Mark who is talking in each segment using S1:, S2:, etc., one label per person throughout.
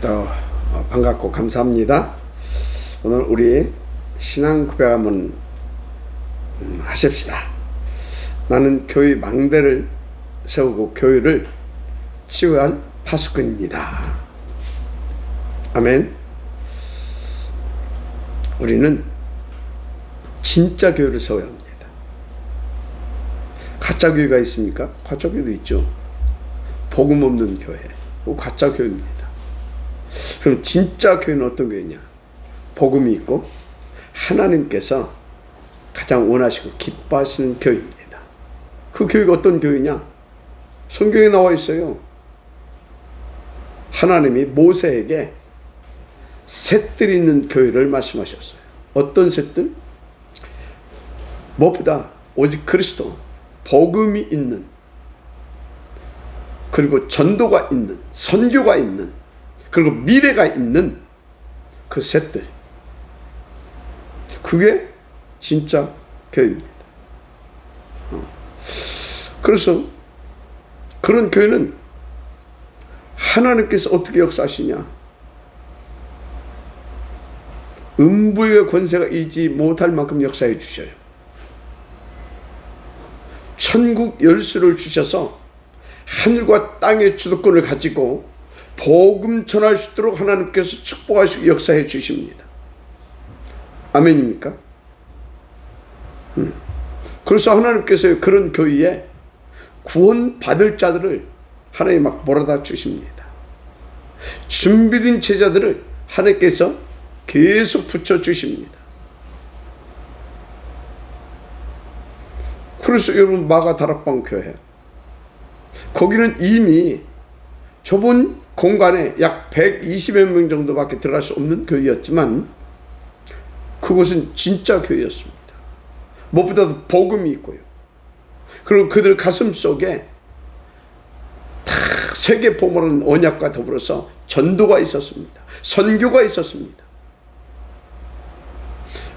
S1: 또 반갑고 감사합니다. 오늘 우리 신앙 고백 한번 하십시다. 나는 교회 망대를 세우고 교회를 치유할 파수꾼입니다. 아멘. 우리는 진짜 교회를 세워야 합니다. 가짜 교회가 있습니까? 가짜 교회도 있죠. 복음 없는 교회, 가짜 교회입니다. 그럼 진짜 교회는 어떤 교회냐? 복음이 있고 하나님께서 가장 원하시고 기뻐하시는 교회입니다. 그 교회가 어떤 교회냐? 성경에 나와 있어요. 하나님이 모세에게 셋들이 있는 교회를 말씀하셨어요. 어떤 셋들? 무엇보다 오직 그리스도, 복음이 있는, 그리고 전도가 있는, 선교가 있는, 그리고 미래가 있는 그 셋들. 그게 진짜 교회입니다. 그래서 그런 교회는 하나님께서 어떻게 역사하시냐? 음부의 권세가 이지 못할 만큼 역사해 주셔요. 천국 열쇠를 주셔서 하늘과 땅의 주도권을 가지고 복음 전할 수 있도록 하나님께서 축복하시고 역사해 주십니다. 아멘입니까? 그래서 하나님께서 그런 교회에 구원 받을 자들을 하나님 막 몰아다 주십니다. 준비된 제자들을 하나님께서 계속 붙여 주십니다. 그래서 여러분, 마가 다락방 교회, 거기는 이미 좁은 공간에 약 120여 명 정도밖에 들어갈 수 없는 교회였지만 그곳은 진짜 교회였습니다. 무엇보다도 복음이 있고요. 그리고 그들 가슴 속에 다 세계 보물은 언약과 더불어서 전도가 있었습니다. 선교가 있었습니다.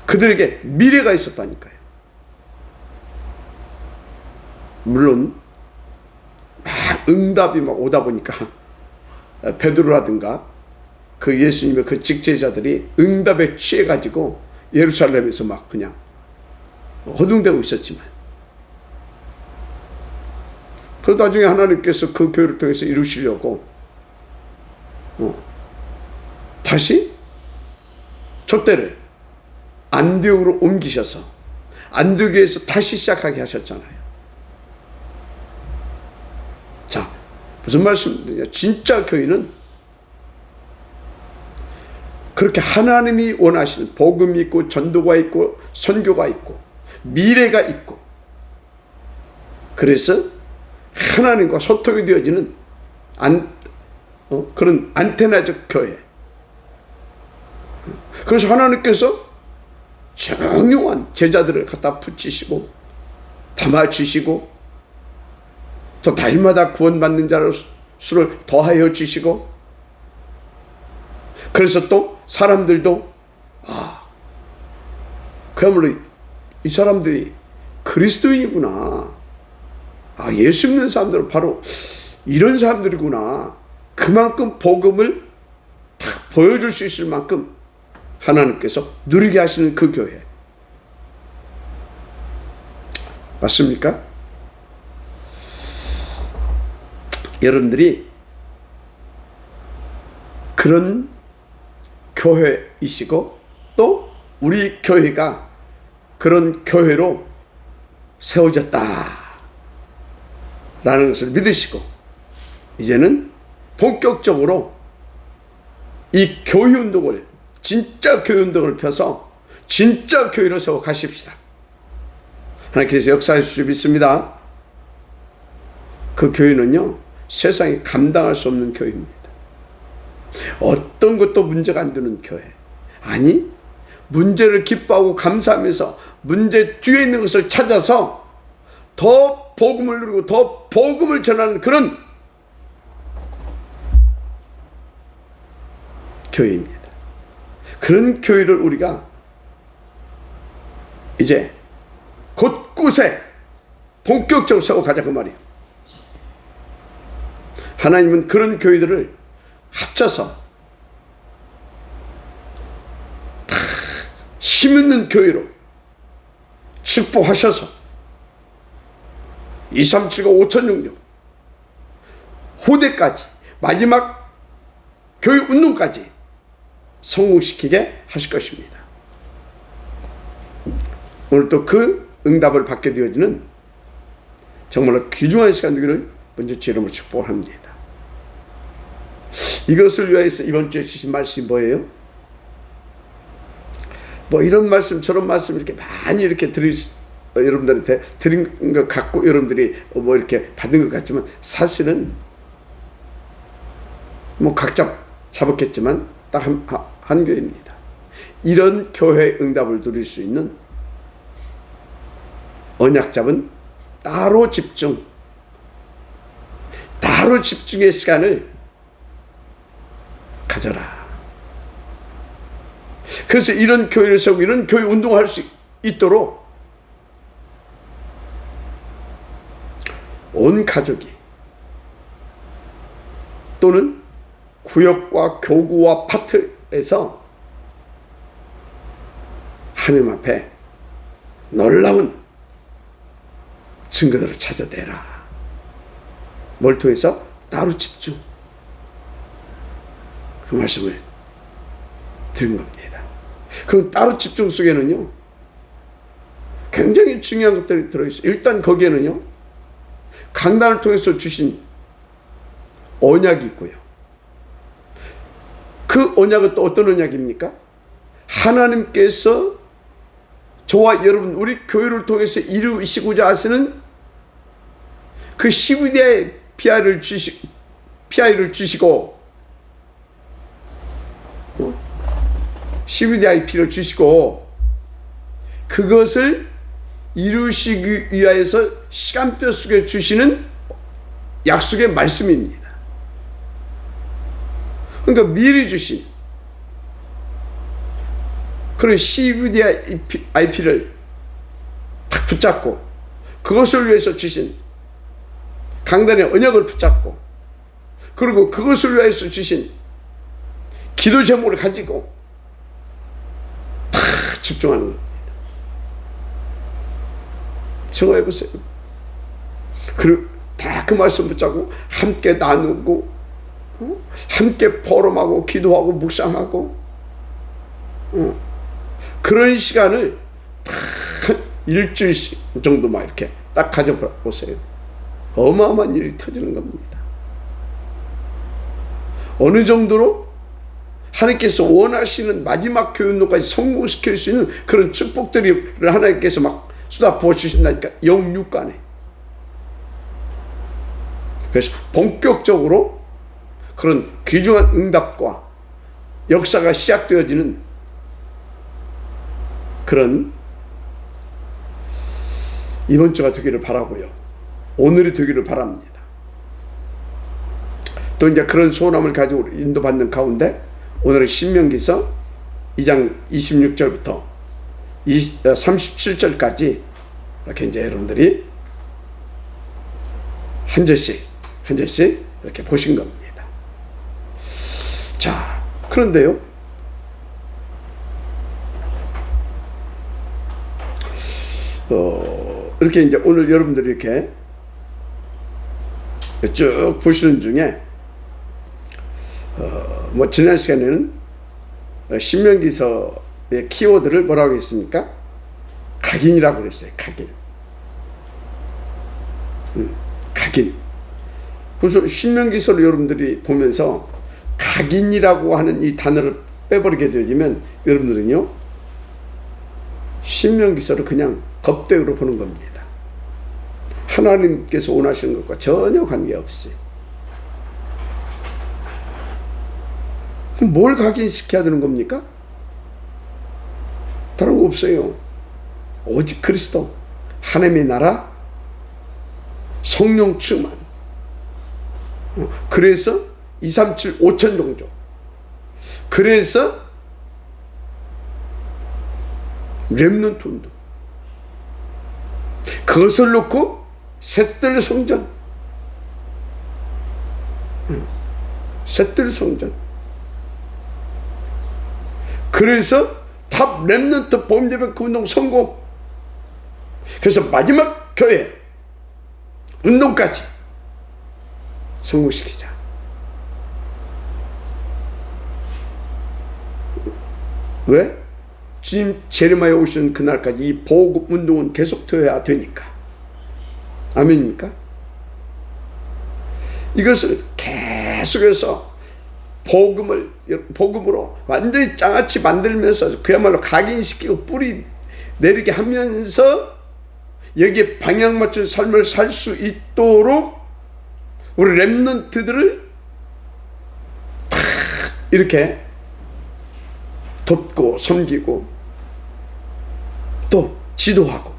S1: 그들에게 미래가 있었다니까요. 물론 막 응답이 막 오다 보니까 베드로라든가 그 예수님의 그 직제자들이 응답에 취해가지고 예루살렘에서 막 그냥 허둥대고 있었지만, 그 나중에 하나님께서 그 교회를 통해서 이루시려고 다시 촛대를 안디옥으로 옮기셔서 안디옥에서 다시 시작하게 하셨잖아요. 자, 무슨 말씀이냐? 진짜 교회는 그렇게 하나님이 원하시는 복음이 있고 전도가 있고 선교가 있고 미래가 있고, 그래서 하나님과 소통이 되어지는 그런 안테나적 교회. 그래서 하나님께서 정용한 제자들을 갖다 붙이시고 담아주시고, 또 날마다 구원받는 자의 수를 더하여 주시고, 그래서 또 사람들도 그야말로 이 사람들이 그리스도인이구나, 예수 믿는 사람들은 바로 이런 사람들이구나, 그만큼 복음을 딱 보여줄 수 있을 만큼 하나님께서 누리게 하시는 그 교회. 맞습니까? 여러분들이 그런 교회이시고, 또 우리 교회가 그런 교회로 세워졌다 라는 것을 믿으시고, 이제는 본격적으로 이 교회 운동을, 진짜 교회 운동을 펴서 진짜 교회로 세워 가십시다. 하나님께서 역사할 수 믿습니다. 그 교회는요, 세상이 감당할 수 없는 교회입니다. 어떤 것도 문제가 안 되는 교회. 아니, 문제를 기뻐하고 감사하면서 문제 뒤에 있는 것을 찾아서 더 복음을 누리고 더 복음을 전하는 그런 교회입니다. 그런 교회를 우리가 이제 곳곳에 본격적으로 세워가자 그 말이에요. 하나님은 그런 교회들을 합쳐서 다 힘있는 교회로 축복하셔서 2379 5,006년 후대까지 마지막 교회 운동까지 성공시키게 하실 것입니다. 오늘 또 그 응답을 받게 되어지는 정말로 귀중한 시간 되기를 먼저 주 이름으로 축복합니다. 이것을 위해서 이번 주에 주신 말씀이 뭐예요? 뭐 이런 말씀 저런 말씀 이렇게 많이 이렇게 여러분들한테 드린 것 같고 여러분들이 뭐 이렇게 받은 것 같지만 사실은 뭐 각자 잡았겠지만 딱 한 교회입니다. 이런 교회 응답을 누릴 수 있는 언약 잡은 따로 집중의 시간을 가져라. 그래서 이런 교회를 세우고 이런 교회 운동을 할 수 있도록 온 가족이 또는 구역과 교구와 파트에서 하나님 앞에 놀라운 증거들을 찾아내라. 뭘 통해서? 따로 집중. 그 말씀을 드린 겁니다. 그럼 따로 집중 속에는요 굉장히 중요한 것들이 들어있어요. 일단 거기에는요 강단을 통해서 주신 언약이 있고요. 그 언약은 또 어떤 언약입니까? 하나님께서 저와 여러분 우리 교회를 통해서 이루시고자 하시는 그 CVD의 PI를 주시고 CVDIP를 주시고 그것을 이루시기 위하여서 시간표 속에 주시는 약속의 말씀입니다. 그러니까 미리 주신 그런 CVDIP를 딱 붙잡고 그것을 위해서 주신 강단의 언약을 붙잡고 그리고 그것을 위해서 주신 기도 제목을 가지고 다 집중하는 겁니다. 생각해 보세요. 그리고 다 그 말씀 붙잡고 함께 나누고 함께 포럼하고 기도하고 묵상하고 그런 시간을 다 일주일 정도만 이렇게 딱 가져보세요. 어마어마한 일이 터지는 겁니다. 어느 정도로 하나님께서 원하시는 마지막 교회 운동까지 성공시킬 수 있는 그런 축복들을 하나님께서 막 쏟아 부어 주신다니까 영육간에. 그래서 본격적으로 그런 귀중한 응답과 역사가 시작되어지는 그런 이번 주가 되기를 바라고요. 오늘이 되기를 바랍니다. 또 이제 그런 소원함을 가지고 인도받는 가운데 오늘은 신명기서 2장 26절부터 37절까지 이렇게 이제 여러분들이 한 절씩 이렇게 보신 겁니다. 자, 그런데요. 이렇게 이제 오늘 여러분들이 이렇게 쭉 보시는 중에 뭐 지난 시간에는 신명기서의 키워드를 뭐라고 했습니까? 각인이라고 그랬어요. 각인. 그래서 신명기서를 여러분들이 보면서 각인이라고 하는 이 단어를 빼버리게 되어지면 여러분들은요 신명기서를 그냥 겁대으로 보는 겁니다. 하나님께서 원하시는 것과 전혀 관계없어요. 그럼 뭘 각인시켜야 되는 겁니까? 다른 거 없어요. 오직 그리스도, 하나님의 나라, 성령 충만. 그래서 237 5천 종족. 그래서 렘넌트 운동. 그것을 놓고 셋들 성전. 셋들 성전. 그래서 탑 렘넌트 보험예배급 운동 성공. 그래서 마지막 교회 운동까지 성공시키자. 왜? 주님 제레미야 오시는 그날까지 이 보급 운동은 계속되어야 되니까. 아멘입니까? 이것을 계속해서 복음으로 완전히 장아찌 만들면서 그야말로 각인시키고 뿌리 내리게 하면서 여기에 방향 맞춘 삶을 살 수 있도록 우리 렘넌트들을 다 이렇게 돕고 섬기고 또 지도하고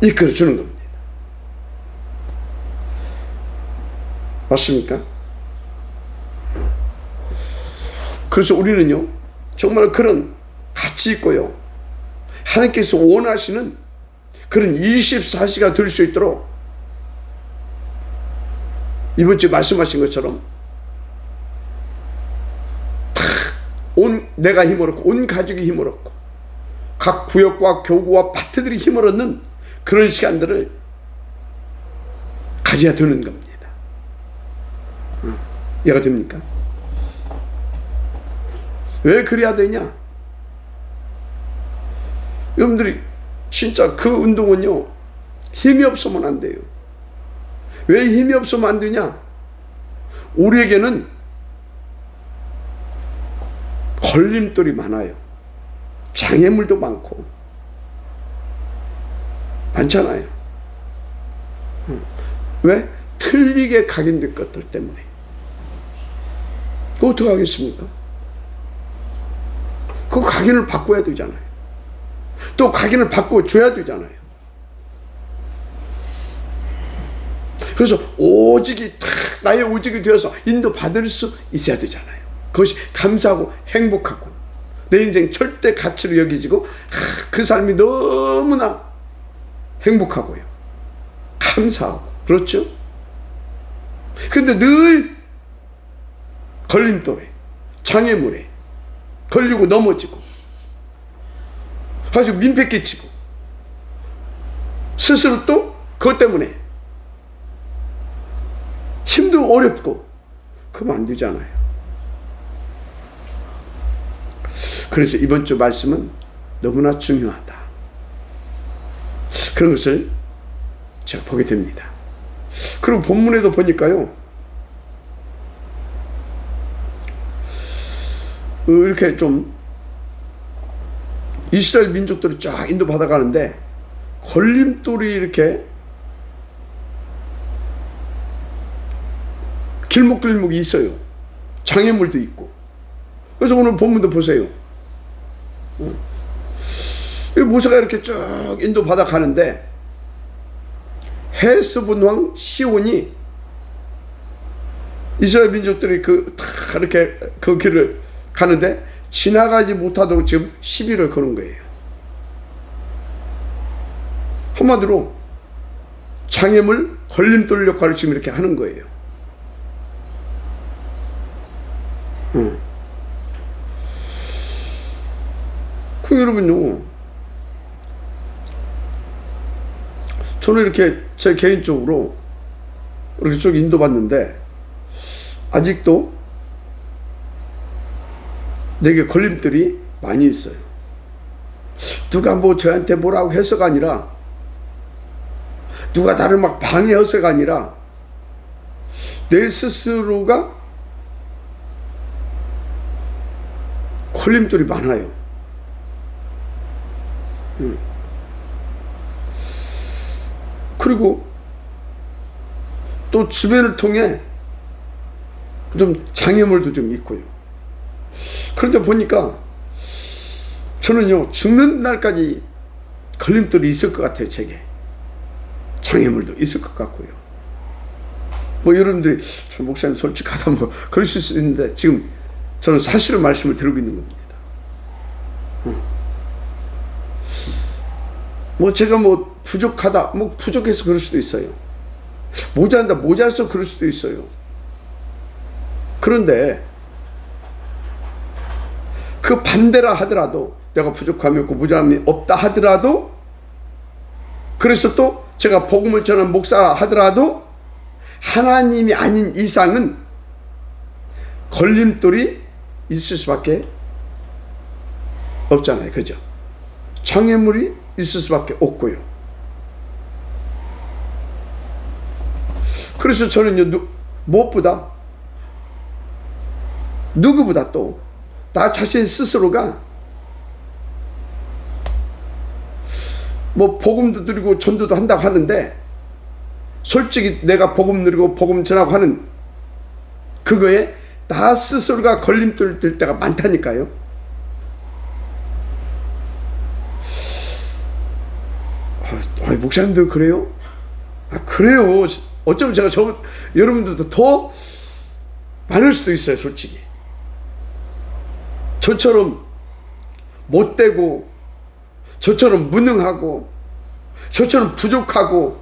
S1: 이끌어 주는 겁니다. 맞습니까? 그래서 우리는요, 정말 그런 가치 있고요, 하나님께서 원하시는 그런 24시가 될 수 있도록 이번 주에 말씀하신 것처럼 다 내가 힘을 얻고 온 가족이 힘을 얻고 각 구역과 교구와 파트들이 힘을 얻는 그런 시간들을 가져야 되는 겁니다. 이해가 됩니까? 왜 그래야 되냐? 여러분들이 진짜 그 운동은요, 힘이 없으면 안 돼요. 왜 힘이 없으면 안 되냐? 우리에게는 걸림돌이 많아요. 장애물도 많고 많잖아요. 왜? 틀리게 각인된 것들 때문에. 그거 어떻게 하겠습니까? 그 각인을 바꿔야 되잖아요. 또 각인을 바꿔줘야 되잖아요. 그래서 오직이 딱 나의 오직이 되어서 인도받을 수 있어야 되잖아요. 그것이 감사하고 행복하고 내 인생 절대 가치로 여기지고 그 삶이 너무나 행복하고요, 감사하고, 그렇죠? 그런데 늘 걸림돌에, 장애물에 걸리고 넘어지고 가지고 민폐 끼치고 스스로 또 그것 때문에 힘도 어렵고 그러면 안 되잖아요. 그래서 이번 주 말씀은 너무나 중요하다, 그런 것을 제가 보게 됩니다. 그리고 본문에도 보니까요, 이렇게 좀 이스라엘 민족들이 쫙 인도받아 가는데 걸림돌이 이렇게 길목길목이 있어요. 장애물도 있고. 그래서 오늘 본문도 보세요. 모세가 이렇게 쭉 인도받아 가는데 헤스본 왕 시온이 이스라엘 민족들이 이렇게 그 길을 가는데 지나가지 못하도록 지금 시비를 거는 거예요. 한마디로 장애물, 걸림돌 역할을 지금 이렇게 하는 거예요. 그 여러분요, 저는 이렇게 제 개인적으로 이렇게 쭉 인도받는데 아직도 내게 걸림돌이 많이 있어요. 누가 뭐 저한테 뭐라고 해서가 아니라, 누가 나를 막 방해해서가 아니라 내 스스로가 걸림돌이 많아요. 그리고 또 주변을 통해 좀 장애물도 좀 있고요. 그런데 보니까 저는요, 죽는 날까지 걸림돌이 있을 것 같아요. 제게 장애물도 있을 것 같고요. 뭐 여러분들이 저 목사님 솔직하다 뭐 그러실 수 있는데 지금 저는 사실을 말씀을 드리고 있는 겁니다. 뭐 제가 뭐 부족하다, 뭐 부족해서 그럴 수도 있어요. 모자란다, 모자라서 그럴 수도 있어요. 그런데 그 반대라 하더라도, 내가 부족함이 없고 무장함이 없다 하더라도, 그래서 또 제가 복음을 전하는 목사라 하더라도 하나님이 아닌 이상은 걸림돌이 있을 수밖에 없잖아요. 그죠? 장애물이 있을 수밖에 없고요. 그래서 저는요, 무엇보다 누구보다 또 나 자신 스스로가 뭐 복음도 드리고 전도도 한다고 하는데, 솔직히 내가 복음 누리고 복음 전하고 하는 그거에 나 스스로가 걸림돌 될 때가 많다니까요. 목사님도 그래요? 그래요. 어쩌면 제가 여러분들도 더 많을 수도 있어요. 솔직히 저처럼 못되고, 저처럼 무능하고, 저처럼 부족하고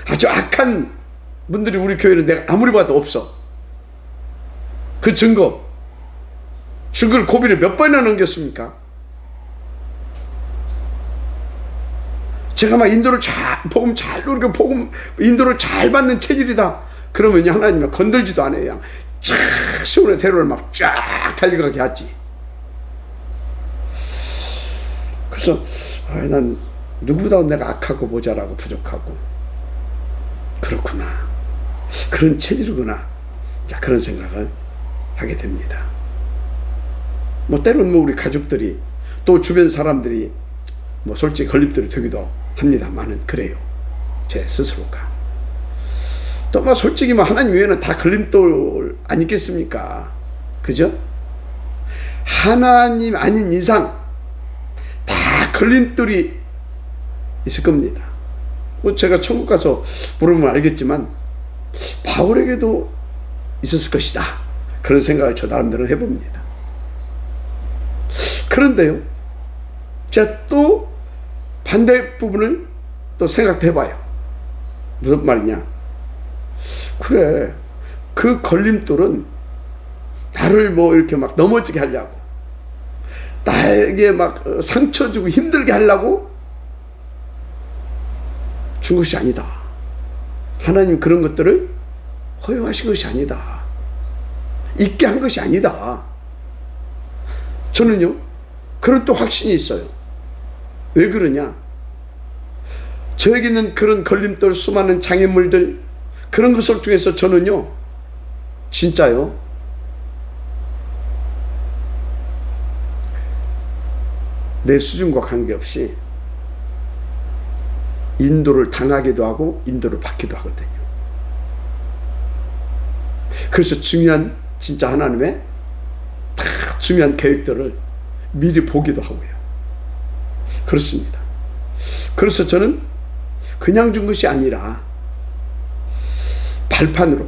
S1: 아주 악한 분들이 우리 교회는 내가 아무리 봐도 없어. 그 증거를 고비를 몇 번이나 넘겼습니까? 제가 막 복음 잘 누리고 인도를 잘 받는 체질이다 그러면 하나님이 건들지도 않아요. 그냥 쫙 시온의 대로를 막 쫙 달려가게 하지. 그래서 난 누구보다 내가 악하고 모자라고 부족하고, 그렇구나, 그런 체질이구나, 그런 생각을 하게 됩니다. 뭐 때로는 우리 가족들이 또 주변 사람들이 솔직히 걸림돌이 되기도 합니다만은, 그래요. 제 스스로가 또 솔직히 하나님 외에는 다 걸림돌 아니겠습니까? 그죠? 하나님 아닌 이상 다 걸림돌이 있을 겁니다. 제가 천국 가서 물으면 알겠지만 바울에게도 있었을 것이다, 그런 생각을 저 나름대로 해봅니다. 그런데요, 제가 또 반대 부분을 또 생각해봐요. 무슨 말이냐? 그래, 그 걸림돌은 나를 이렇게 넘어지게 하려고, 나에게 상처 주고 힘들게 하려고 준 것이 아니다. 하나님 그런 것들을 허용하신 것이 아니다. 있게 한 것이 아니다. 저는요, 그런 또 확신이 있어요. 왜 그러냐? 저에게 있는 그런 걸림돌, 수많은 장애물들, 그런 것을 통해서 저는요, 진짜요, 내 수준과 관계없이 인도를 당하기도 하고 인도를 받기도 하거든요. 그래서 진짜 하나님의 다 중요한 계획들을 미리 보기도 하고요. 그렇습니다. 그래서 저는 그냥 준 것이 아니라 발판으로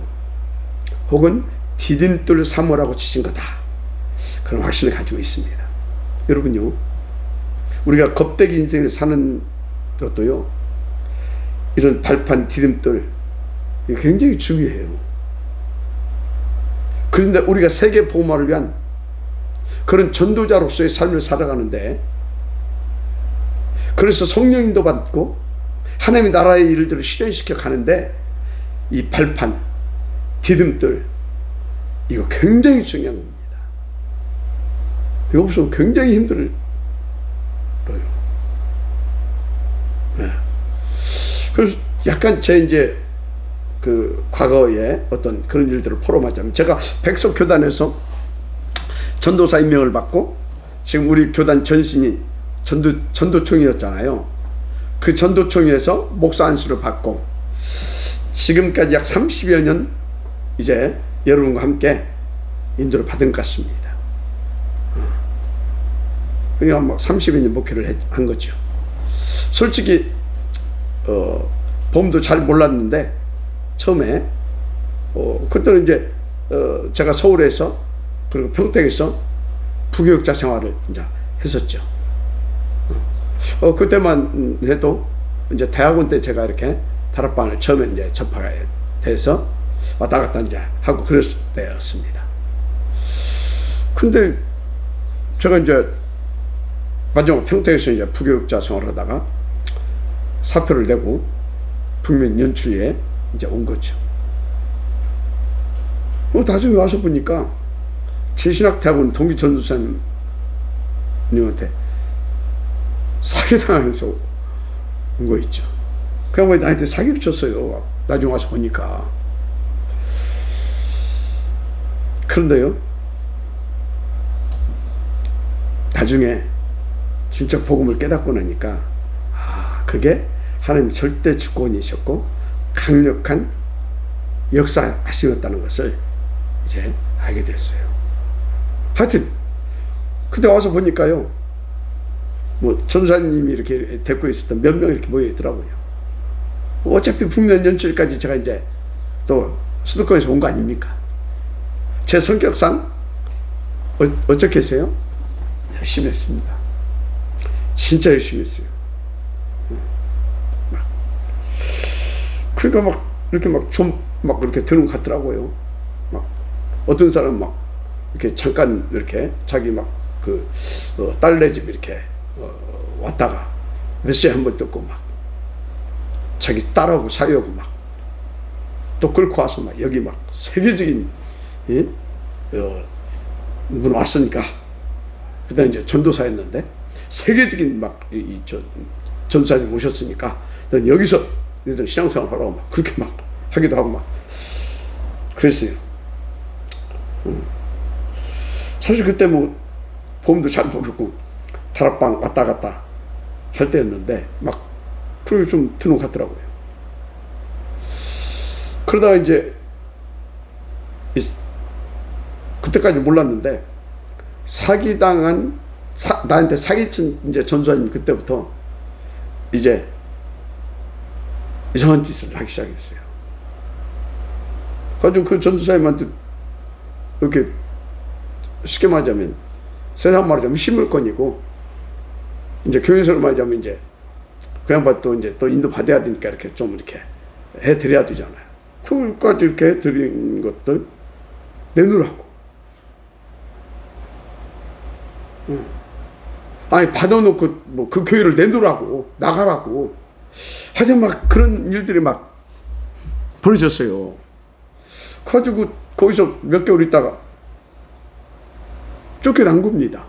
S1: 혹은 디딤돌 삼으라고 주신 거다, 그런 확신을 가지고 있습니다. 여러분요, 우리가 겁대기 인생을 사는 것도요, 이런 발판, 디딤돌, 이게 굉장히 중요해요. 그런데 우리가 세계 복음화를 위한 그런 전도자로서의 삶을 살아가는데, 그래서 성령인도 받고 하나님의 나라의 일들을 실현시켜 가는데, 이 발판, 디딤돌, 이거 굉장히 중요한 겁니다. 이거 없으면 굉장히 힘들어요. 네. 그래서 약간 제 그 과거에 어떤 그런 일들을 포럼하자면, 제가 백석교단에서 전도사 임명을 받고, 지금 우리 교단 전신이 전도총이었잖아요. 그 전도총회에서 목사 안수를 받고 지금까지 약 30여 년 이제 여러분과 함께 인도를 받은 것 같습니다. 그러니까 30여 년 목회를 한 거죠. 솔직히 범도 잘 몰랐는데 처음에 그때는 이제 제가 서울에서 그리고 평택에서 부교육자 생활을 이제 했었죠. 그때만 해도 이제 대학원 때 제가 이렇게 다락방을 처음에 이제 접하게 돼서 왔다 갔다 이제 하고 그랬을 때였습니다. 근데 제가 이제 마지막 평택에서 이제 부교육자 생활하다가 사표를 내고 북면 연출에 이제 온 거죠. 나중에 와서 보니까 제신학대학원 동기 전도사님한테 사기당해서 온 거 있죠. 그 양반이 나한테 사기를 쳤어요. 나중에 와서 보니까. 그런데요, 나중에 진짜 복음을 깨닫고 나니까 그게 하나님 절대 주권이셨고 강력한 역사하시었다는 것을 이제 알게 됐어요. 하여튼 그때 와서 보니까요, 뭐 전사님이 이렇게 데리고 있었던 몇 명 이렇게 모여 있더라고요. 어차피 북면 연출까지 제가 이제 또 수도권에서 온 거 아닙니까? 제 성격상 어쩌겠어요? 열심히 했습니다. 진짜 열심히 했어요. 그러니까 막 이렇게 막 이렇게 드는 것 같더라고요. 막 어떤 사람 막 이렇게 잠깐 이렇게 자기 막 그 딸네 집 이렇게 왔다가 몇 시에 한 번 듣고 막 자기 딸하고 사귀고 막 또 끌고 와서 막 여기 막 세계적인 분 왔으니까 그다음 이제 전도사였는데 세계적인 막 전사님 오셨으니까 난 여기서 너희들 신앙생활 하라고 막 그렇게 막 하기도 하고 막 그랬어요. 사실 그때 뭐 보험도 잘 모르고 다락방 왔다 갔다 할 때였는데 막 그렇게 좀 드는 것 같더라고요. 그러다가 이제 그때까지 몰랐는데 사기당한 나한테 사기친 이제 전수사님 그때부터 이제 이상한 짓을 하기 시작했어요. 가지고 그 전수사님한테 이렇게 쉽게 말하자면 세상 말하자면 심을권이고 이제 교회에서 말하자면 이제 그 양반 또 이제 또 인도 받아야 되니까 이렇게 좀 이렇게 해드려야 되잖아요. 그걸까지 이렇게 해드린 것들 내놓으라고. 아니 받아놓고 뭐 그 교회를 내놓으라고 나가라고. 하여튼 막 그런 일들이 막 벌어졌어요. 가지고 거기서 몇 개월 있다가 쫓겨난 겁니다.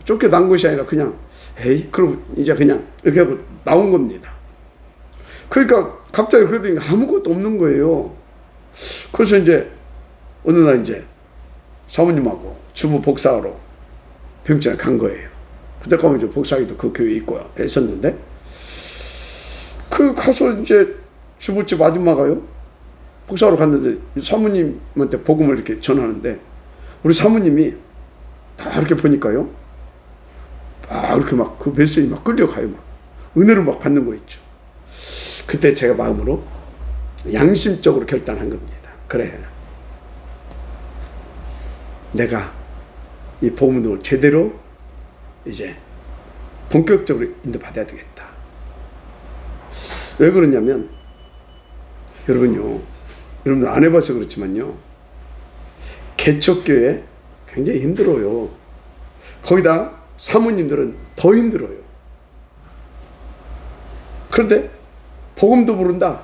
S1: 쫓겨난 것이 아니라 그냥 에이 그럼 이제 그냥 이렇게 하고 나온 겁니다. 그러니까 갑자기 그러더니 아무것도 없는 거예요. 그래서 이제 어느 날 이제 사모님하고 주부 복사하러 병원에 간 거예요. 그때 가면 이제 복사기도 그 교회에 있고 했었는데 그 가서 이제 주부집 아줌마가요 복사하러 갔는데 사모님한테 복음을 이렇게 전하는데 우리 사모님이 다 이렇게 보니까요 막 이렇게 막 그 메시지 막 끌려가요. 막 은혜를 막 받는 거 있죠. 그때 제가 마음으로 양심적으로 결단한 겁니다. 그래 내가 이 복음을 제대로 이제 본격적으로 인도받아야 되겠다. 왜 그러냐면 여러분들 안 해봐서 그렇지만요 개척교회 굉장히 힘들어요. 거기다 사모님들은 더 힘들어요. 그런데 복음도 모른다.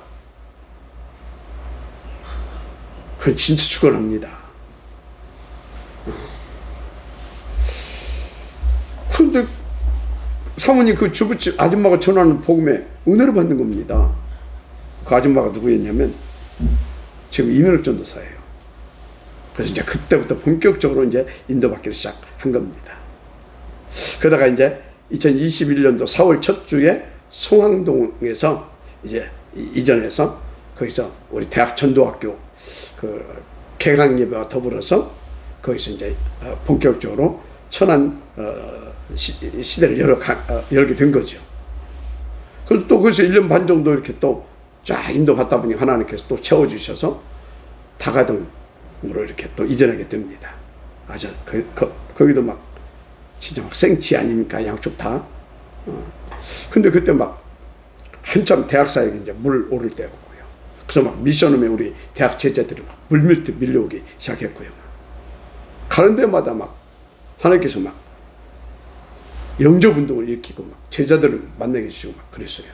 S1: 그건 진짜 죽어납니다. 그런데 사모님 그 주부집 아줌마가 전하는 복음에 은혜를 받는 겁니다. 그 아줌마가 누구였냐면 지금 이면옥 전도사예요. 그래서 이제 그때부터 본격적으로 이제 인도받기를 시작한 겁니다. 그러다가 이제 2021년도 4월 첫 주에 송항동에서 이제 이전해서 거기서 우리 대학 전도학교 그 개강 예배와 더불어서 거기서 이제 본격적으로 천안 시대를 열게 된 거죠. 그래서 또 거기서 1년 반 정도 이렇게 또 쫙 인도받다 보니 하나님께서 또 채워주셔서 다가등으로 이렇게 또 이전하게 됩니다. 아주 거기도 막 진짜 막 생치 아닙니까 양쪽 다. 근데 그때 막 한참 대학 사역이 이제 물 오를 때였고요. 그래서 막 미션홈에 우리 대학 제자들이 막 물밀듯 밀려오기 시작했고요. 가는 데마다 막 하나님께서 막 영접운동을 일으키고 막 제자들을 만나게 해주시고 막 그랬어요.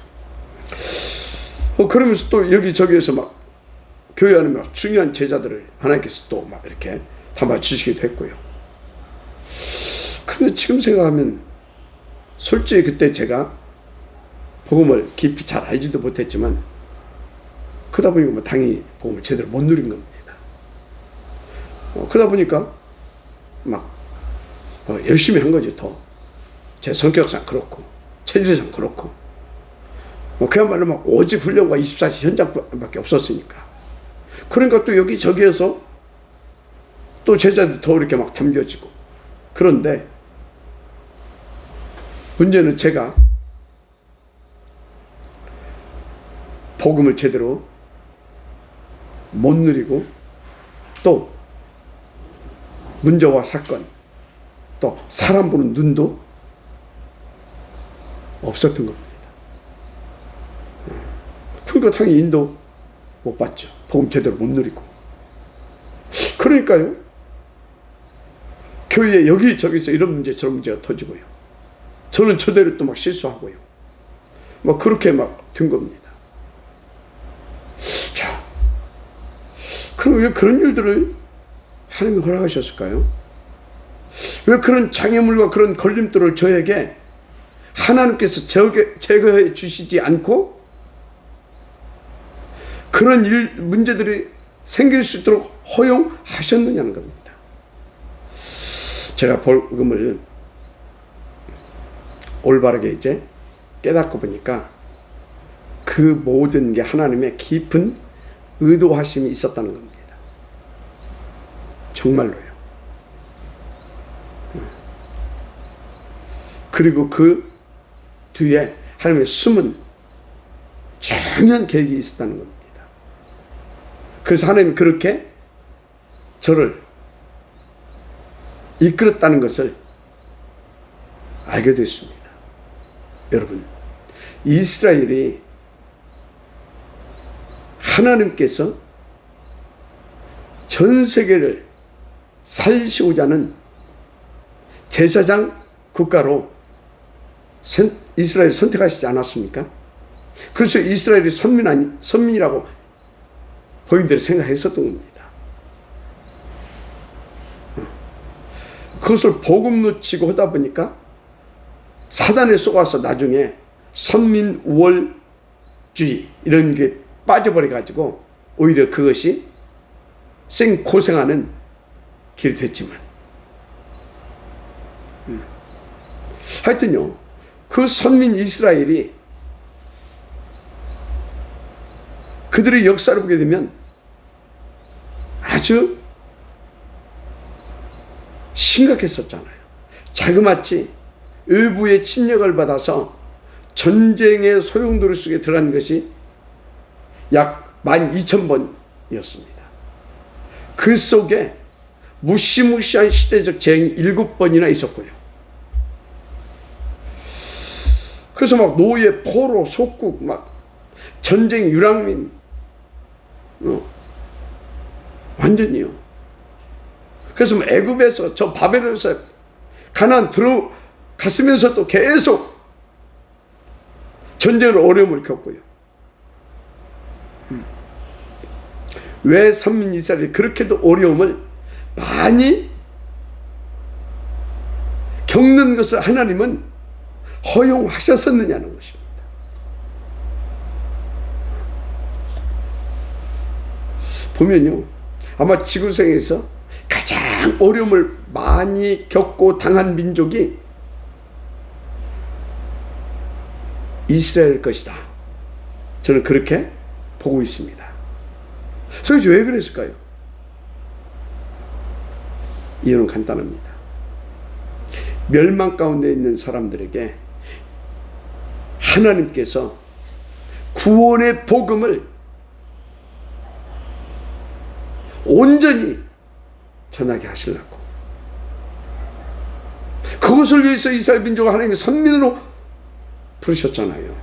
S1: 그러면서 또 여기저기에서 막 교회 안에 막 중요한 제자들을 하나님께서 또 막 이렇게 다 맞추시기도 했고요. 근데 지금 생각하면 솔직히 그때 제가 복음을 깊이 잘 알지도 못했지만 그러다 보니까 뭐 당연히 복음을 제대로 못 누린 겁니다. 그러다 보니까 막 열심히 한 거지. 더 제 성격상 그렇고 체질상 그렇고 그야말로 막 오직 훈련과 24시 현장밖에 없었으니까. 그러니까 또 여기저기에서 또 제자들 더 이렇게 막 담겨지고. 그런데 문제는 제가 복음을 제대로 못 누리고 또 문제와 사건 또 사람 보는 눈도 없었던 겁니다. 그러니까 당연히 인도 못 받죠. 복음 제대로 못 누리고. 그러니까요, 교회에 여기저기서 이런 문제 저런 문제가 터지고요. 저는 저대로 또 막 실수하고요. 막 그렇게 막 된 겁니다. 자, 그럼 왜 그런 일들을 하나님이 허락하셨을까요? 왜 그런 장애물과 그런 걸림돌을 저에게 하나님께서 제거해 주시지 않고 그런 문제들이 생길 수 있도록 허용하셨느냐는 겁니다. 제가 복음을 올바르게 이제 깨닫고 보니까 그 모든 게 하나님의 깊은 의도하심이 있었다는 겁니다. 정말로요. 그리고 그 뒤에 하나님의 숨은 중요한 계획이 있었다는 겁니다. 그래서 하나님이 그렇게 저를 이끌었다는 것을 알게 됐습니다. 여러분, 이스라엘이 하나님께서 전 세계를 살리시고자 하는 제사장 국가로 이스라엘을 선택하시지 않았습니까? 그래서 이스라엘이 선민이라고 본인들이 생각했었던 겁니다. 그것을 복음 놓치고 하다 보니까 사단에 속아서 나중에 선민 우월주의 이런 게 빠져버려 가지고 오히려 그것이 생고생하는 길이 됐지만 하여튼요, 그 선민 이스라엘이 그들의 역사를 보게 되면 아주 심각했었잖아요. 자그마치 외부의 침략을 받아서 전쟁의 소용돌이 속에 들어간 것이 약 12,000번이었습니다. 그 속에 무시무시한 시대적 재앙이 7번이나 있었고요. 그래서 막 노예, 포로, 속국, 막 전쟁, 유랑민, 완전히요. 그래서 애굽에서 저 바벨론에서 가나안 들어갔으면서도 계속 전쟁을 어려움을 겪고요. 왜 선민 이스라엘이 그렇게도 어려움을 많이 겪는 것을 하나님은 허용하셨었느냐는 것입니다. 보면요, 아마 지구상에서 가장 어려움을 많이 겪고 당한 민족이 이스라엘 것이다. 저는 그렇게 보고 있습니다. 그래서 왜 그랬을까요? 이유는 간단합니다. 멸망 가운데 있는 사람들에게 하나님께서 구원의 복음을 온전히 전하게 하시려고, 그것을 위해서 이스라엘 민족을 하나님의 선민으로 부르셨잖아요.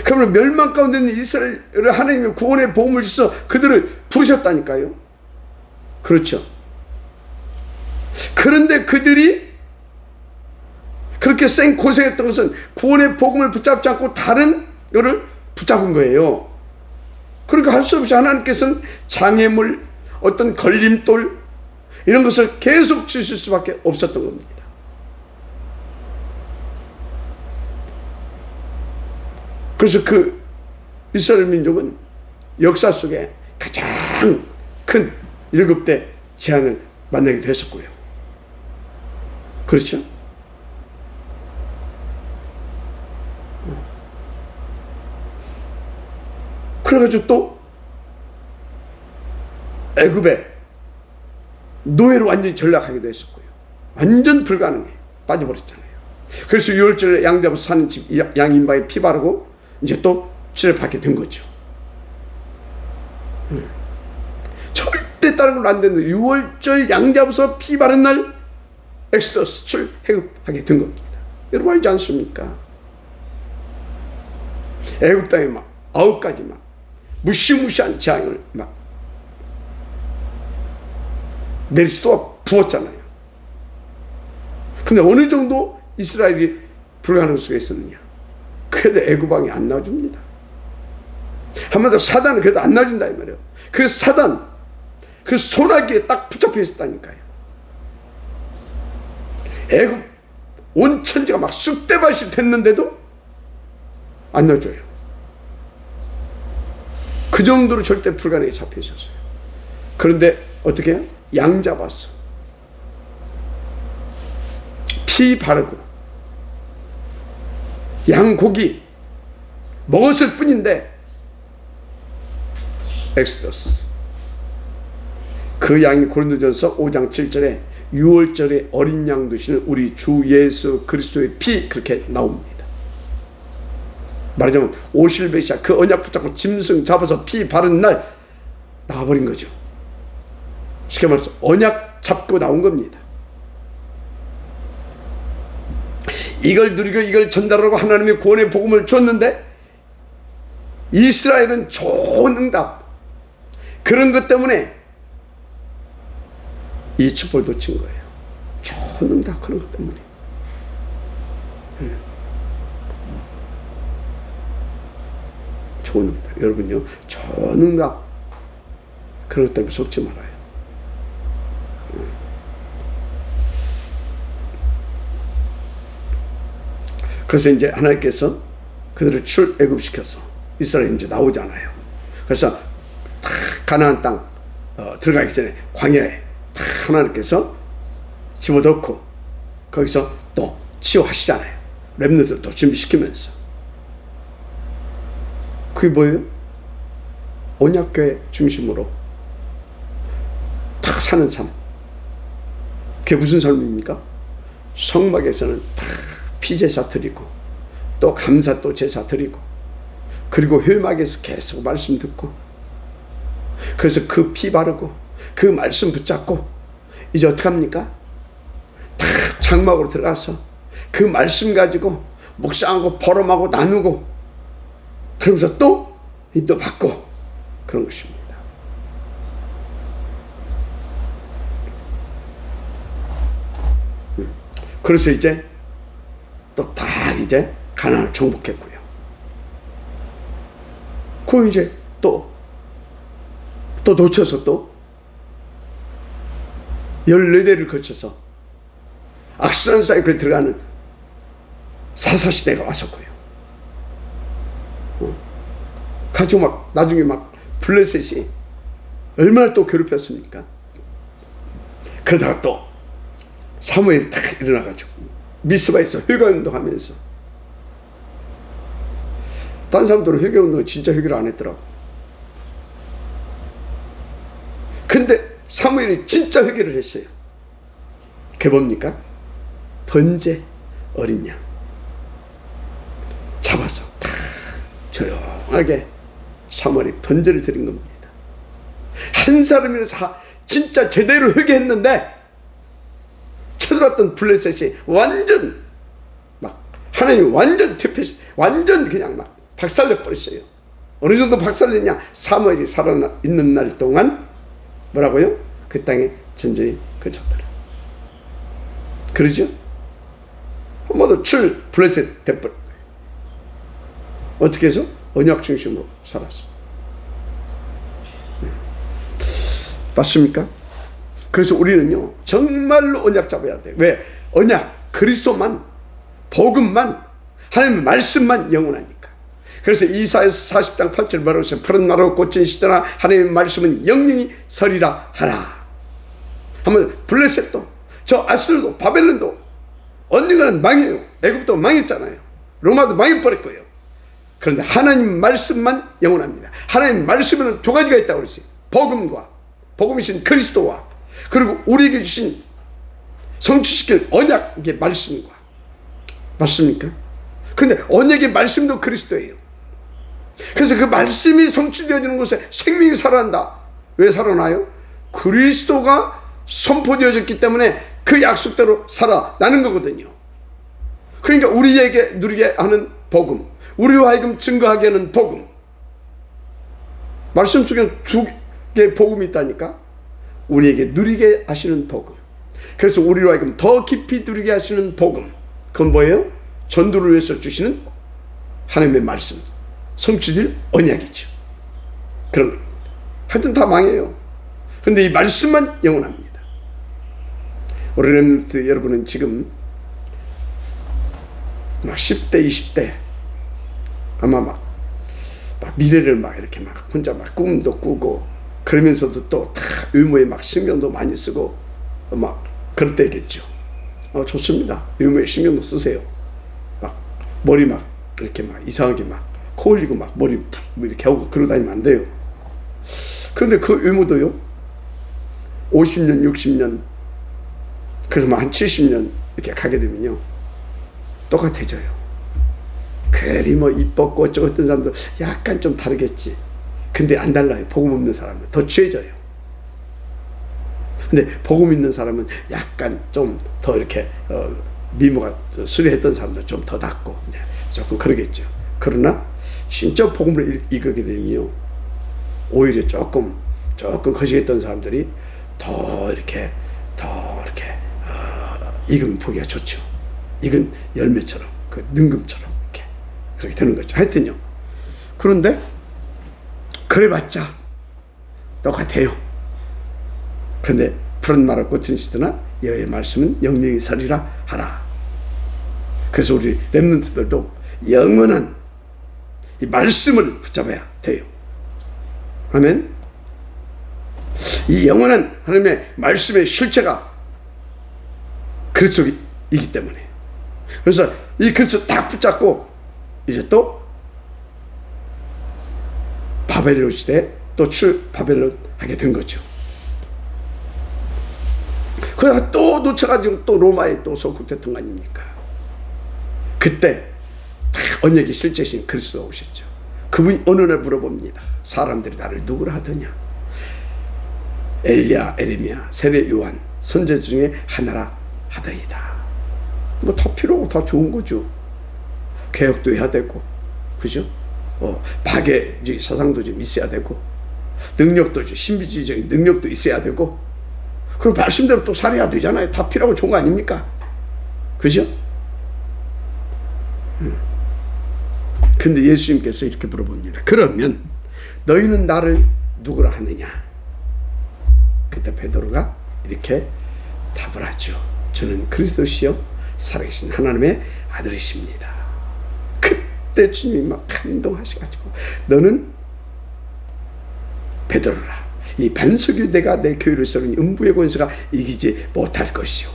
S1: 그러면 멸망 가운데 있는 이스라엘을 하나님의 구원의 복음을 주셔서 그들을 부르셨다니까요. 그렇죠. 그런데 그들이 그렇게 고생했던 것은 구원의 복음을 붙잡지 않고 다른 거를 붙잡은 거예요. 그러니까 할 수 없이 하나님께서는 장애물, 어떤 걸림돌 이런 것을 계속 주실 수밖에 없었던 겁니다. 그래서 그 이스라엘 민족은 역사 속에 가장 큰 7대 재앙을 만나게 됐었고요. 그렇죠? 그래가지고 또 애굽에 노예로 완전히 전락하게 됐었고요. 완전 불가능해. 빠져버렸잖아요. 그래서 6월절에 양 잡아서 사는 집 양 인바에 피 바르고 이제 또 출애굽하게 된 거죠. 절대 다른 걸 안 되는데 6월절 양 잡아서 피 바른 날 엑스더스 출애굽하게 된 겁니다. 여러분 알지 않습니까? 애굽 땅에 막 9가지 막 무시무시한 재앙을 막 내리시도가 부었잖아요. 근데 어느 정도 이스라엘이 불가능할 수가 있었느냐? 그래도 애굽 왕이 안 놔줍니다. 한마디로 사단은 그래도 안 놔준다 이 말이에요. 그 사단 그 소나기에 딱 붙잡혀 있었다니까요. 애굽 온 천지가 막 쑥대밭이 됐는데도 안 놔줘요. 그 정도로 절대 불가능에 잡혀 있었어요. 그런데 어떻게 해요? 양 잡았어. 피 바르고 양고기 먹었을 뿐인데 엑스더스. 그 양이 고린도전서 5장 7절에 6월절에 어린 양 되시는 우리 주 예수 그리스도의 피 그렇게 나옵니다. 말하자면 오실베시아 그 언약 붙잡고 짐승 잡아서 피 바른 날 나와버린 거죠. 쉽게 말해서 언약 잡고 나온 겁니다. 이걸 누리고 이걸 전달하고 하나님의 구원의 복음을 줬는데 이스라엘은 좋은 응답 그런 것 때문에 이 축복을 놓친 거예요. 좋은 응답 그런 것 때문에. 좋은 응답. 여러분요, 좋은 응답 그런 것 때문에 속지 말아요. 그래서 이제 하나님께서 그들을 출애굽시켜서 이스라엘이 이제 나오잖아요. 그래서 다 가나안 땅 들어가기 전에 광야에 다 하나님께서 집어넣고 거기서 또 치유하시잖아요. 렘넌트를 또 준비시키면서. 그게 뭐예요? 언약교회 중심으로 딱 사는 삶. 그게 무슨 삶입니까? 성막에서는 다 피제사 드리고 또 감사 또 제사 드리고 그리고 회막에서 계속 말씀 듣고 그래서 그 피 바르고 그 말씀 붙잡고 이제 어떡합니까? 다 장막으로 들어가서 그 말씀 가지고 묵상하고 벌음하고 나누고 그러면서 또 인도받고 그런 것입니다. 그래서 이제 또 다 이제 가나안을 정복했고요. 그 이제 또 놓쳐서 또 14대를 거쳐서 악순환 사이클에 들어가는 사사시대가 왔었고요. 가지고 막 나중에 막 블레셋이 얼마나 또 괴롭혔습니까? 그러다가 또 사무엘이 딱 일어나가지고 미스바에서 회개운동하면서 딴 사람들은 회개운동 진짜 회개를 안 했더라고. 근데 사무엘이 진짜 회개를 했어요. 그게 뭡니까? 번제 어린 양 잡아서 다 조용하게 사무엘이 번제를 드린 겁니다. 한 사람이라서 진짜 제대로 회개했는데 쳐들어왔던 블레셋이 완전 막 하나님 완전 퇴폐시 완전 그냥 막 박살내 버렸어요. 어느 정도 박살냈냐? 사무엘이 살아있는 날 동안 뭐라고요? 그 땅에 전쟁이 그쳤더라. 그러죠? 모두 블레셋 돼버린 거예요. 어떻게 해서? 언약 중심으로 살았어. 맞습니까? 그래서 우리는요 정말로 언약 잡아야 돼요. 왜? 언약, 그리스도만, 복음만, 하나님의 말씀만 영원하니까. 그래서 이사야서 40장 8절 말하고 있어요. 푸른 나루 꽃은 시드나 하나님의 말씀은 영영이 서리라 하라. 한번 블레셋도, 저 아스르도, 바벨론도 언젠가는 망해요. 애굽도 망했잖아요. 로마도 망해버릴 거예요. 그런데 하나님 말씀만 영원합니다. 하나님 말씀에는 두 가지가 있다고 그랬어요. 복음과, 복음이신 그리스도와, 그리고 우리에게 주신 성취시킬 언약의 말씀과. 맞습니까? 그런데 언약의 말씀도 그리스도예요. 그래서 그 말씀이 성취되어지는 곳에 생명이 살아난다. 왜 살아나요? 그리스도가 선포되어졌기 때문에 그 약속대로 살아나는 거거든요. 그러니까 우리에게 누리게 하는 복음, 우리로 하여금 증거하게 하는 복음. 말씀 속에 두 개의 복음이 있다니까. 우리에게 누리게 하시는 복음, 그래서 우리로 하여금 더 깊이 누리게 하시는 복음. 그건 뭐예요? 전도를 위해서 주시는 하나님의 말씀, 성취될 언약이죠. 그런 겁니다. 하여튼 다 망해요. 그런데 이 말씀만 영원합니다. 우리 렘넌트 여러분은 지금 막 10대 20대 아마 막 미래를 막 이렇게 막 혼자 막 꿈도 꾸고, 그러면서도 또 다 의무에 막 신경도 많이 쓰고 막 그럴 때겠죠. 좋습니다. 의무에 신경도 쓰세요. 막 머리 막 이렇게 막 이상하게 막 코 흘리고 막 머리 이렇게 하고 그러고 다니면 안 돼요. 그런데 그 의무도요 50년 60년 그래서 한 70년 이렇게 가게 되면요 똑같아져요. 괜히 뭐 이뻤고 어쩌고 했던 사람도 약간 좀 다르겠지. 근데 안 달라요. 복음 없는 사람은 더 취해져요. 근데 복음 있는 사람은 약간 좀 더 이렇게 미모가 수려했던 사람들 좀 더 낫고 조금 그러겠죠. 그러나 진짜 복음을 읽게 되면요 오히려 조금 거시했던 사람들이 더 이렇게 익으면 보기가 좋죠. 익은 열매처럼, 그 능금처럼 이렇게 그렇게 되는 거죠. 하여튼요. 그런데 그래봤자 똑같아요. 그런데 푸른 나라 꽃은 시드나 여호와의 말씀은 영영이 서리라 하라. 그래서 우리 렘넌트들도 영원한 이 말씀을 붙잡아야 돼요. 아멘. 이 영원한 하나님의 말씀의 실체가 그리스도이기 때문에. 그래서 이 그리스도 딱 붙잡고 이제 또 바벨론 시대에 또 바벨론 하게 된 거죠. 그러다가 또 놓쳐가지고 또 로마에 또 속국됐던 거 아닙니까? 그때 언약의 실제신 그리스도가 오셨죠. 그분이 어느 날 물어봅니다. 사람들이 나를 누구라 하더냐? 엘리야, 에레미야, 세례 요한 선지 중에 하나라 하더이다. 뭐 다 필요하고 다 좋은 거죠. 개혁도 해야 되고, 그죠? 파괴주의 사상도 좀 있어야 되고, 능력도 신비주의적인 능력도 있어야 되고, 그리고 말씀대로 또 살아야 되잖아요. 다 필요하고 좋은 거 아닙니까? 그죠? 근데 예수님께서 이렇게 물어봅니다. 그러면 너희는 나를 누구라 하느냐? 그때 베드로가 이렇게 답을 하죠. 저는 그리스도시요 살아계신 하나님의 아들이십니다. 그때 주님이 막 감동하셔가지고 너는 베드로라. 이 반석이 내가 내 교회를 세우니 음부의 권세가 이기지 못할 것이요.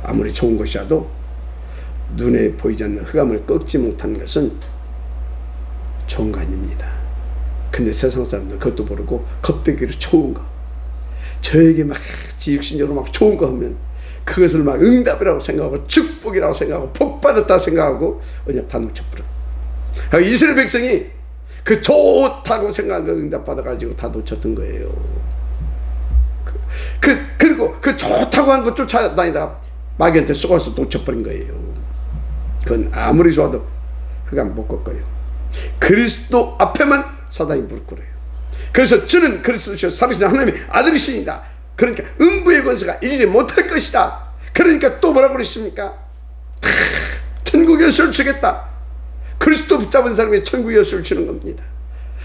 S1: 아무리 좋은 것이라도 눈에 보이지 않는 흑암을 꺾지 못하는 것은 좋은 거 아닙니다. 근데 세상 사람들 그것도 모르고 겁대기로 좋은 거, 저에게 막 지육신적으로 막 좋은 거 하면 그것을 막 응답이라고 생각하고 축복이라고 생각하고 복받았다 생각하고 언약 다 놓쳐버려. 이스라엘 백성이 그 좋다고 생각한 거 응답받아가지고 다 놓쳤던 거예요. 그리고 그 좋다고 한 거 쫓아다니다 마귀한테 쏘아서 놓쳐버린 거예요. 그건 아무리 좋아도 흑암 못 꺾어요. 그리스도 앞에만 사단이 무릎 꿇어요. 그래서 주는 그리스도시요 살아계신 하나님의 아들이시니다. 그러니까 음부의 권세가 이기지 못할 것이다. 그러니까 또 뭐라고 그랬습니까? 천국의 열쇠를 주겠다. 그리스도 붙잡은 사람이 천국의 열쇠를 주는 겁니다.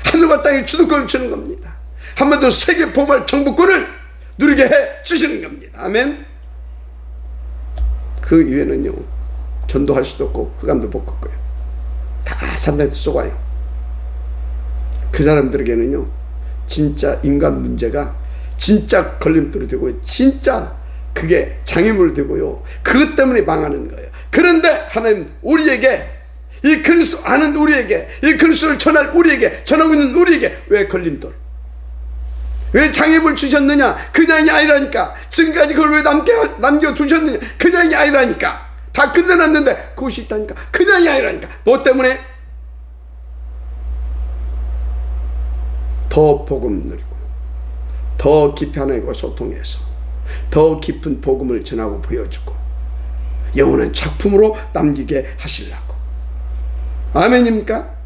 S1: 하늘과 땅의 주도권을 주는 겁니다. 한마디로 세계 포괄 정부권을 누리게 해 주시는 겁니다. 아멘. 그 이외에는요, 전도할 수도 없고 흑암도 못 꺾어요. 다 사단한테 쏘아요. 그 사람들에게는요, 진짜 인간 문제가 진짜 걸림돌이 되고 진짜 그게 장애물이 되고요, 그것 때문에 망하는 거예요. 그런데 하나님 우리에게, 이 그리스도 아는 우리에게, 이 그리스도를 전할 우리에게, 전하고 있는 우리에게 왜 걸림돌, 왜 장애물 주셨느냐? 그냥이 아니라니까. 지금까지 그걸 왜 남겨두셨느냐? 그냥이 아니라니까. 다 끝내놨는데 그것이 있다니까. 그냥이 아니라니까. 뭐 때문에? 더 복음 누리고, 더 깊이 하나님과 소통해서 더 깊은 복음을 전하고 보여주고 영원한 작품으로 남기게 하시려고. 아멘입니까?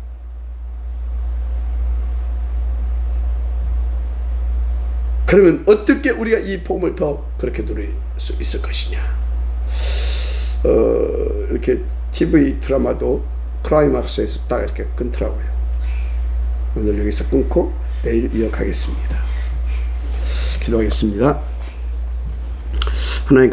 S1: 그러면 어떻게 우리가 이 복음을 더 그렇게 누릴 수 있을 것이냐? 이렇게 TV 드라마도 클라이막스에서 딱 이렇게 끊더라고요. 오늘 여기서 끊고 내일 이어가겠습니다. 기도하겠습니다. 하나님